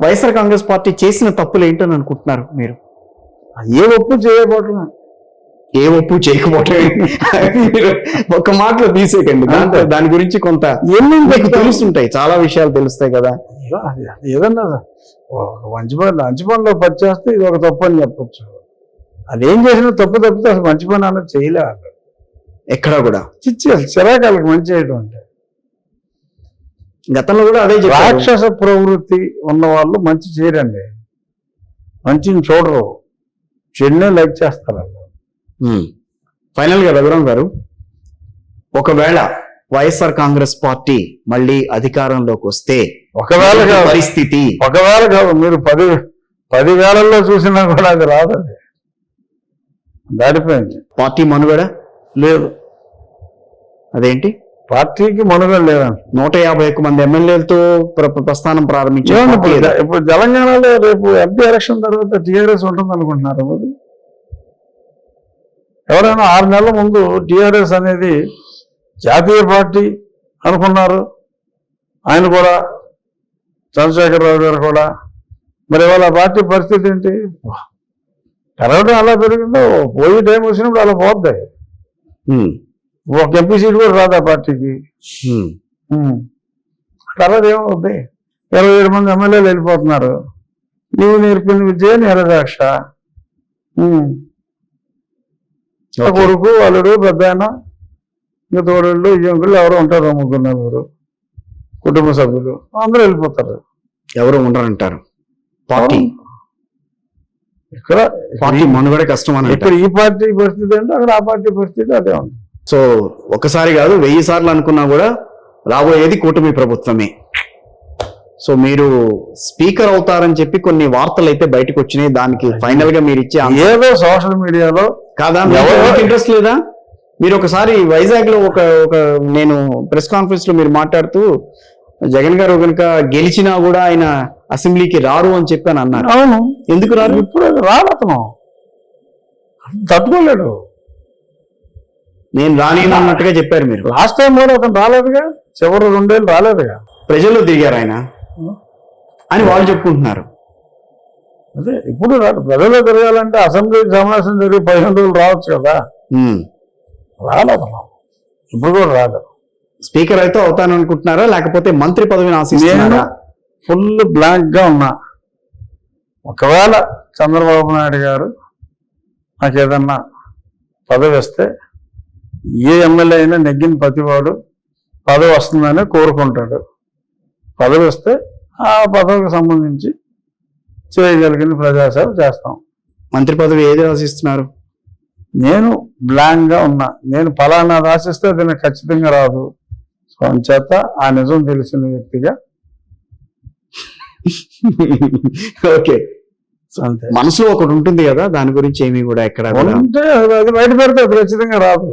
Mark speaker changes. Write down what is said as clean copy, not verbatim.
Speaker 1: YSR Congress party చేసిన తప్పులు ఏంటని అనుకుంటున్నారు మీరు?
Speaker 2: ఏ ఒప్పు చేయబోతున్నా,
Speaker 1: ఏ ఒప్పు చేయకపోవటం మీరు ఒక మాటలో తీసేకండి. దాని గురించి కొంత
Speaker 2: ఎన్ని
Speaker 1: మీకు తెలుస్తుంటాయి, చాలా విషయాలు తెలుస్తాయి కదా.
Speaker 2: ఏదన్నా మంచి పనిలో పని చేస్తే ఇది ఒక తప్పు అని చెప్పొచ్చు. అదేం చేసినా తప్పు తప్పితే అసలు మంచి పని అన్నది చేయలే.
Speaker 1: ఎక్కడ కూడా
Speaker 2: చిచ్చి అసలు చిరాకాలకు మంచి చేయడం అంటే
Speaker 1: గతంలో కూడా అదే
Speaker 2: రాక్షస ప్రవృత్తి ఉన్న వాళ్ళు మంచి చేయరండి, మంచిని చూడరు, చెడునే లైక్ చేస్తారు.
Speaker 1: ఫైనల్ గా రఘురామ్ గారు, ఒకవేళ వైఎస్ఆర్ కాంగ్రెస్ పార్టీ మళ్ళీ అధికారంలోకి వస్తే
Speaker 2: ఒకవేళ
Speaker 1: పరిస్థితి
Speaker 2: కాదు, మీరు 10 వేలల్లో చూసినా కూడా అది రాదండి, దాటిపోయింది.
Speaker 1: పార్టీ మనుగడ
Speaker 2: లేదు.
Speaker 1: అదేంటి?
Speaker 2: పార్టీకి మనుగడ లేదండి.
Speaker 1: 151 మంది ఎమ్మెల్యేలతో ప్రస్థానం ప్రారంభించారు.
Speaker 2: ఇప్పుడు తెలంగాణలో రేపు ఎంపీ ఎలక్షన్ తర్వాత టీఆర్ఎస్ ఉంటుంది అనుకుంటున్నారు మరి? ఎవరైనా 6 నెలల ముందు టీఆర్ఎస్ అనేది జాతీయ పార్టీ అనుకున్నారు. ఆయన కూడా, చంద్రశేఖరరావు గారు కూడా. మరి వాళ్ళ పార్టీ పరిస్థితి ఏంటి? పెరగడం అలా పెరిగిందో, పోయి టైం వచ్చినప్పుడు అలా పోద్దాయి. ఒక ఎంపీ సీట్ కూడా రాదు ఆ పార్టీకి. అలా ఏమవుద్ది? 27 మంది ఎమ్మెల్యేలు వెళ్ళిపోతున్నారు. నీవు నేర్పిన విద్య నిరదాక్ష. కొడుకు, అల్లుడు, పెద్ద ఆయన, ఇంకా తోడళ్ళు, ఇంకులు ఎవరు ఉంటారు, 3-4 కుటుంబ సభ్యులు, అందరూ వెళ్ళిపోతారు.
Speaker 1: ఎవరు ఉండరంటారు పార్టీ?
Speaker 2: ఇక్కడ
Speaker 1: పార్టీ మనుగడ కష్టం అని.
Speaker 2: ఇక్కడ ఈ పార్టీ పరిస్థితి అంటే అక్కడ ఆ పార్టీ పరిస్థితి అదే ఉంది.
Speaker 1: సో ఒకసారి కాదు 1000 సార్లు అనుకున్నా కూడా రాబోయేది కూటమి ప్రభుత్వమే. సో మీరు స్పీకర్ అవుతారని చెప్పి కొన్ని వార్తలు అయితే బయటకు వచ్చినాయి. దానికి ఫైనల్ గా మీరు ఇచ్చే
Speaker 2: ఏదో సోషల్ మీడియాలో
Speaker 1: కాదా, ఇంట్రెస్ట్ లేదా? మీరు ఒకసారి వైజాగ్ లో ఒక నేను ప్రెస్ కాన్ఫరెన్స్ లో మీరు మాట్లాడుతూ జగన్ గారు కనుక గెలిచినా కూడా ఆయన అసెంబ్లీకి రారు అని చెప్పి అన్నారు.
Speaker 2: అవును,
Speaker 1: ఎందుకు రారు?
Speaker 2: ఇప్పుడు రాడు, అతను తట్టుకోలేడు.
Speaker 1: నేను రాని అన్నట్టుగా చెప్పారు మీరు.
Speaker 2: లాస్ట్ టైం కూడా అతను రాలేదుగా, చివరి 2 ఏళ్ళు రాలేదుగా.
Speaker 1: ప్రజల్లో తిరిగారు ఆయన అని వాళ్ళు చెప్పుకుంటున్నారు.
Speaker 2: అదే ఇప్పుడు ప్రజల్లో తిరగాలంటే అసెంబ్లీ సమావేశం జరిగి 15 రోజులు రావచ్చు కదా. రాలేదు, ఇప్పుడు కూడా రాలేదు.
Speaker 1: స్పీకర్ అయితే అవుతాను అనుకుంటున్నారా, లేకపోతే మంత్రి పదవిని ఆశిస్తున్నారా?
Speaker 2: ఫుల్ బ్లాంక్ గా ఉన్నా. ఒకవేళ చంద్రబాబు నాయుడు గారు నాకు ఏదన్నా పదవి ఇస్తే, ఏ ఎమ్మెల్యే అయినా నెగ్గిన ప్రతివాడు పదవి వస్తుందని కోరుకుంటాడు. పదవి వస్తే ఆ పదవికి సంబంధించి చేయగలిగిన ప్రజాసేవ చేస్తాం.
Speaker 1: మంత్రి పదవి ఏది ఆశిస్తున్నారు?
Speaker 2: నేను బ్లాంక్ గా ఉన్నా. నేను ఫలానా రాసిస్తే అది నాకు ఖచ్చితంగా రాదు. సో అంచేత ఆ నిజం తెలిసిన వ్యక్తిగా
Speaker 1: ఓకే.
Speaker 2: అంతే.
Speaker 1: మనసులో ఒకటి ఉంటుంది కదా, దాని గురించి ఏమీ కూడా ఎక్కడ
Speaker 2: ఉంటే అది బయట పెడితే అది ఖచ్చితంగా రాదు.